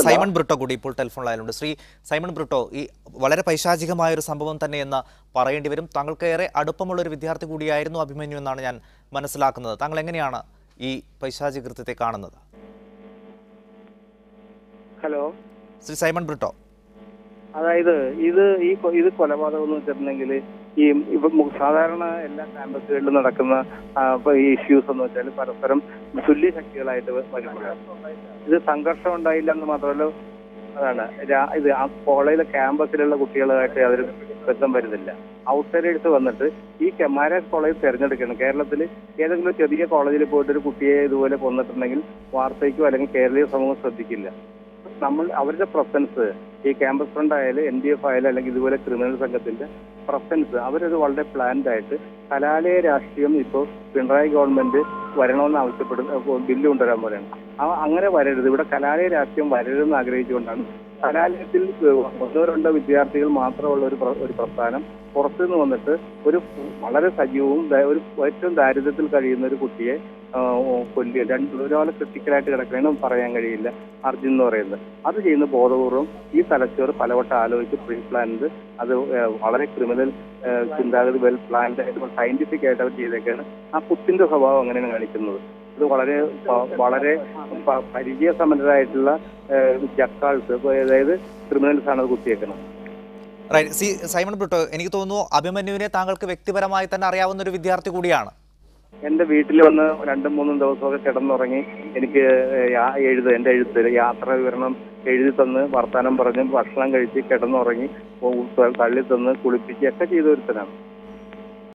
സൈമൺ ബ്രിട്ടോ കൂടി ഇപ്പോൾ ടെലിഫോൺ ലൈനിലുണ്ട്. ശ്രീ സൈമൺ ബ്രിട്ടോ, ഈ വളരെ പൈശാചികമായ ഒരു സംഭവം തന്നെ എന്ന് പറയേണ്ടി വരും. താങ്കൾക്ക് ഏറെ അടുപ്പമുള്ള ഒരു വിദ്യാർത്ഥി കൂടിയായിരുന്നു അഭിമന്യു എന്നാണ് ഞാൻ മനസ്സിലാക്കുന്നത്. താങ്കൾ എങ്ങനെയാണ് ഈ പൈശാചിക കൃത്യത്തെ കാണുന്നത്? ഹലോ, ശ്രീ സൈമൺ ബ്രിട്ടോ. അതായത് ഇത് കൊലപാതകം എന്ന് വെച്ചിട്ടുണ്ടെങ്കിൽ സാധാരണ എല്ലാ ക്യാമ്പസുകളിലും നടക്കുന്ന ഈ ഇഷ്യൂസ് എന്ന് വെച്ചാൽ പരസ്പരം തുല്യ ശക്തികളായിട്ട് വരുമ്പോഴാണ്. ഇത് സംഘർഷം ഉണ്ടായില്ല എന്ന് മാത്രമല്ല, അതാണ് ഇത് ആ കോളേജിലെ ക്യാമ്പസിലുള്ള കുട്ടികളുമായിട്ട് അതൊരു ബന്ധം വരുന്നില്ല. ഔട്ട്സൈഡേഴ്സ് വന്നിട്ട് ഈ മാരാജ് കോളേജ് തിരഞ്ഞെടുക്കണം. കേരളത്തിൽ ഏതെങ്കിലും ചെറിയ കോളേജിൽ പോയിട്ട് ഒരു കുട്ടിയെ ഇതുപോലെ കൊന്നിട്ടുണ്ടെങ്കിൽ വാർത്തയ്ക്കോ അല്ലെങ്കിൽ കേരളീയ സമൂഹം ശ്രദ്ധിക്കില്ല. അവരുടെ പ്രസൻസ്, ഈ ക്യാമ്പസ് ഫ്രണ്ട് ആയാലും NDF ആയാലും അല്ലെങ്കിൽ ഇതുപോലെ ക്രിമിനൽ സംഘത്തിന്റെ പ്രസൻസ്, അവരത് വളരെ പ്ലാൻഡ് ആയിട്ട് കലാലയ രാഷ്ട്രീയം ഇപ്പോൾ പിണറായി ഗവൺമെന്റ് വരണമെന്ന് ആവശ്യപ്പെടുന്ന ബില്ല് കൊണ്ടുവരാൻ പോലെയാണ്. അങ്ങനെ വരരുത്, ഇവിടെ കലാലയ രാഷ്ട്രീയം വരരുതെന്ന് ആഗ്രഹിച്ചുകൊണ്ടാണ് കലാലയത്തിൽ ഒന്നോ രണ്ടോ വിദ്യാർത്ഥികൾ മാത്രമുള്ള ഒരു പ്രസ്ഥാനം പുറത്തുനിന്ന് വന്നിട്ട് ഒരു വളരെ സജീവവും ഒരു ഏറ്റവും ദാരിദ്ര്യത്തിൽ കഴിയുന്ന ഒരു കുട്ടിയെ കൊല്ലുക. ഒരാൾ ക്രിട്ടിക്കലായിട്ട് കിടക്കണമെന്ന് പറയാൻ കഴിയില്ല. അർജുൻ എന്ന് പറയുന്നത് അത് ചെയ്യുന്ന ബോധപൂർവം ഈ തലച്ചോറ് പലവട്ടം ആലോചിച്ച് പ്രീ പ്ലാൻഡ്, അത് വളരെ ക്രിമിനൽ ചിന്താഗതി വെൽ പ്ലാൻഡ് ആയിട്ട് സയന്റിഫിക് ആയിട്ട് അവർ ചെയ്തേക്കാണ്. ആ കുത്തിന്റെ സ്വഭാവം അങ്ങനെയാണ് കാണിക്കുന്നത്. ഇത് വളരെ പരിചയസമ്പന്നരായിട്ടുള്ള ജക്കാൾസ്, അതായത് ക്രിമിനൽസ് ആണ് അത് കുത്തിയേക്കുന്നത്. സൈമൺ ബ്രിട്ടോ, എനിക്ക് തോന്നുന്നു അഭിമന്യുവിനെ താങ്കൾക്ക് വ്യക്തിപരമായി തന്നെ അറിയാവുന്ന ഒരു വിദ്യാർത്ഥി കൂടിയാണ്. എന്റെ വീട്ടിൽ വന്ന് 2-3 ദിവസമൊക്കെ കിടന്നുറങ്ങി എനിക്ക് എന്റെ എഴുത്ത് യാത്രാ വിവരണം എഴുതി തന്ന് വർത്താനം പറഞ്ഞ് ഭക്ഷണം കഴിച്ച് കിടന്നുറങ്ങി തള്ളി തന്ന് കുളിപ്പിച്ച് ഒക്കെ ചെയ്ത ഒരുത്തനാണ്.